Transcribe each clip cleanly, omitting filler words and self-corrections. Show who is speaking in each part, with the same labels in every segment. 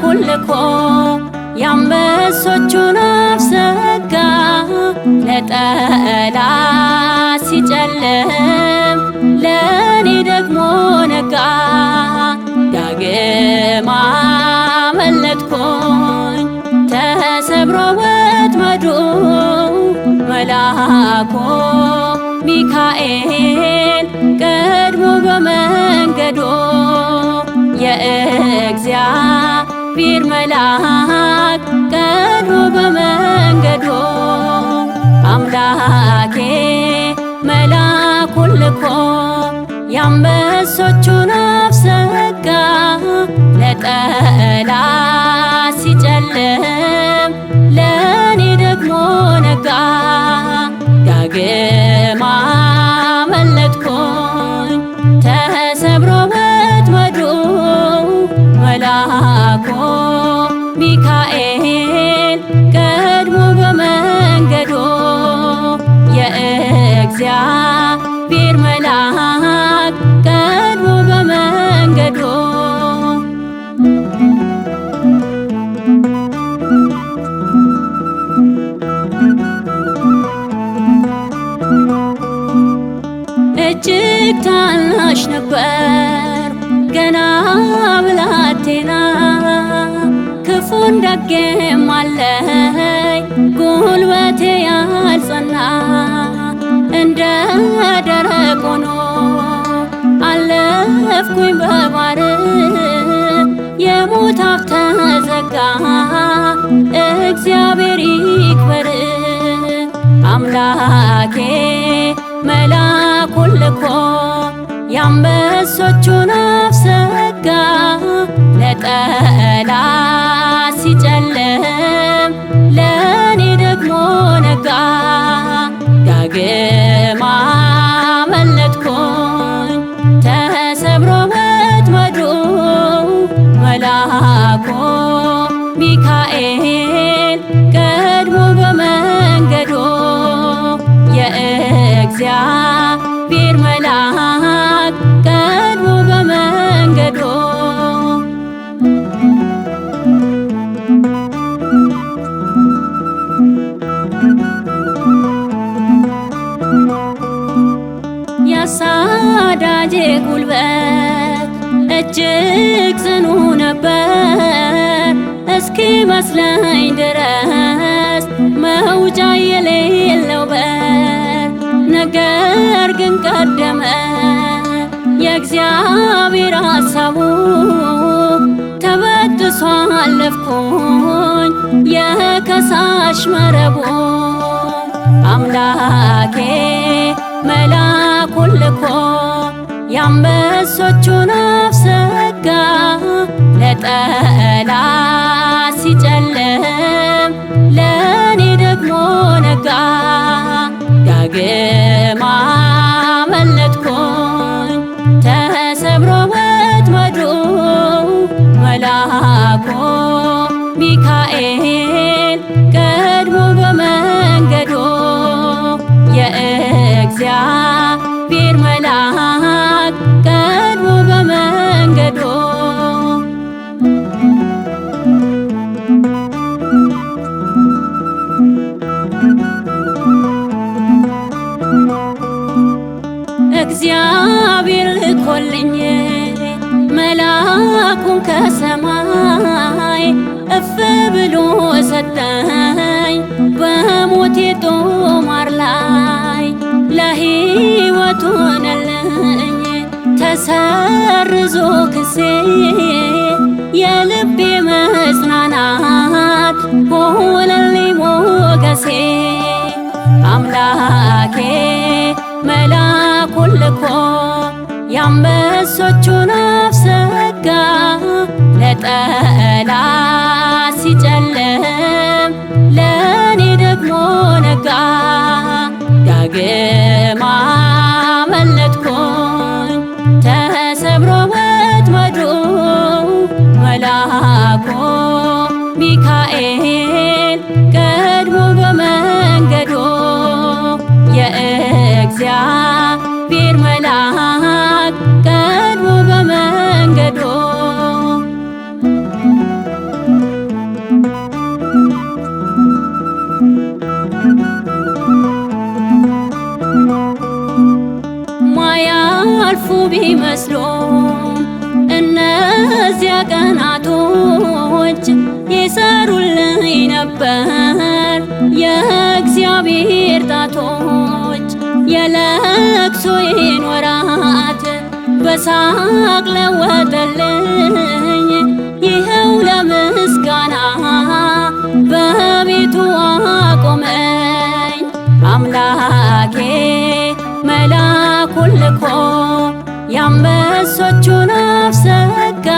Speaker 1: መላኩን ልኮ የአንበሶቹን አፍ ዘጋ። ለጠላት ሲጨልም ለእኔ ደግሞ ነጋ። ዳግም አመለጥኩኝ ተሰብሮ ወጥመዱ። መልአኩ ሚካኤል ቀድሞ በመንገዱ የእግዚአብሔር መልአክ ቀድሞ በመንገዱ አምላኬ መልአኩን ልኮ የአንበሶቹን አፍ ዘጋ። ለጠላት ሲጨልም ለእኔ ደግሞ ነጋ። ዳግም አመለጥኩኝ ተሰብሮ ወጥመዱ። መልአኩ ሚካኤል ቀድሞ በመንገዱ የእግዚአብሔር መልአክ ቀድሞ በመንገዱ እጅግ ታናሽ ነበር ገና ብላቴና። ክፉን ደጌም አለኝ ጉልበቴ ያልጸና። እንደ ደረቅ ሆኖ አለፍኩኝ በባሕር የሞት አፍ ተዘጋ። እግዚአብሔር ይክበር አምላኬ መልአኩን ልኮ የአንበሶቹን አፍ ዘጋ። ለጠላት ሲጨልም ለእኔ ደግሞ ነጋ። ዳግም አመለጥኩኝ ተሰብሮ ወጥመዱ። መልአኩ ሚካኤል ቀድሞ በመንገዱ የእግዚአብሔር መልአክ ቀድሞ በመንገዱ ያሳዳጄ ጉልበት እጅግ ጽኑ ነበር። እስኪ መስለኝ ድረስ መውጫ የሌለው በር። ነገር ግን ቀደመ የእግዚአብሔር ሐሳቡ። ተበጥሶ አለፍኩኝ የከሳሽ መረቡ። አምላኬ መልአኩን ልኮ የአንበሶቹን አፍ ዘጋ። ለጠላት ሲጨልም ለእኔ ደግሞ ነጋ። ዳግም አመለጥኩኝ ተሰብሮ ወጥመዱ። መልአኩ ሚካኤል ቀድሞ በመንገዱ የእግዚአብሔር መልአክ ቀድሞ በመንገዱ እግዚአብሔር ልኮልኝ መልአኩን ከሰማይ እፍ ብሎ ሰጠኝ በሞቴ ጦማር ላይ። ለሕይወት ሆነልኝ ተሰርዞ ክሴ። የልቤ መጽናናት ሆነልኝ ሞገሴ። አምላኬ መልአኩን ልኮ የአንበሶቹን አፍ ዘጋ። ለጠላት ሲጨልም ለእኔ ደግሞ ነጋ። ዳግም አመለጥኩኝ ተሰብሮ ወጥመዱ። መልአኩ ሚካኤል ቀድሞ በመንገዱ የእግዚአብሔር መልአክ ቀድሞ በመንገዱ ጠላቶች ይሰሩልኝ ነበር የእግዚአብሔር ጣቶች። የለቅሶዬን ወራት በሳቅ ለወጠልኝ። ይኸው ለምስጋና በቤቱ አቆመኝ። አምላኬ መላኩን ልኮ የአንበሶቹን አፍ ዘጋ።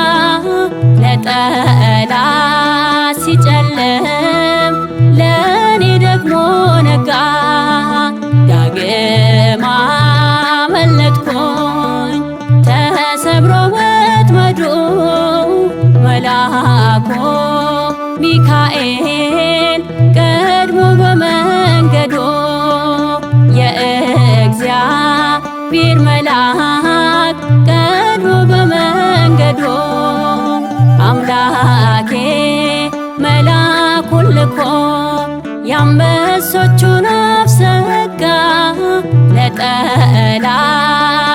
Speaker 1: ለጠላት ሲጨልም ለእኔ ደግሞ ነጋ። ዳግም አመለጥኩኝ ተሰብሮ ወጥመዱ። መልአኩ ሚካኤል ቀድሞ በመንገዱ። የእግዚአብሔር መልአክ ቀድሞ በመንገዱ። አምላኬ መልአኩን ልኮ የአንበሶቹን አፍ ዘጋ። ለጠላት